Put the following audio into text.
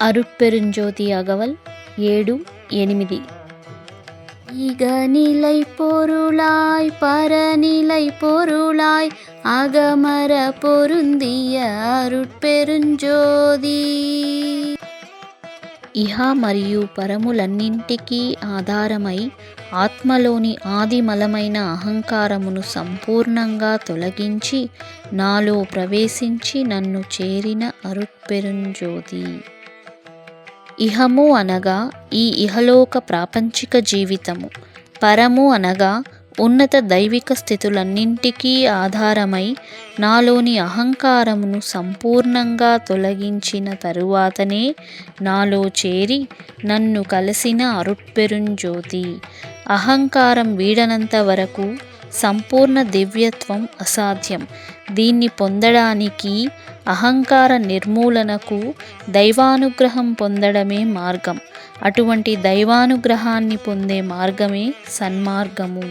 அருட்பெருஞ்சோதி அகவல் 7-8. இகநிலை பொருளாய் பரநிலை பொருளாய் அகமர பொருந்திய அருட்பெருஞ்சోதி. ఇహ మరియు పరములన్నింటికీ ఆధారమై ఆత్మలోని ఆదిమలమైన అహంకారమును సంపూర్ణంగా తొలగించి నాలో ప్రవేశించి నన్ను చేరిన అరుట్పెరుంజ్యోతి. ఇహము అనగా ఈ ఇహలోక ప్రాపంచిక జీవితము, పరము అనగా ఉన్నత దైవిక స్థితులన్నింటికీ ఆధారమై నాలోని అహంకారమును సంపూర్ణంగా తొలగించిన తరువాతనే నాలో చేరి నన్ను కలిసిన అరుట్పెరుంజ్యోతి. అహంకారం వీడనంత వరకు సంపూర్ణ దివ్యత్వం అసాధ్యం. దీన్ని పొందడానికి అహంకార నిర్మూలనకు దైవానుగ్రహం పొందడమే మార్గం. అటువంటి దైవానుగ్రహాన్ని పొందే మార్గమే సన్మార్గము.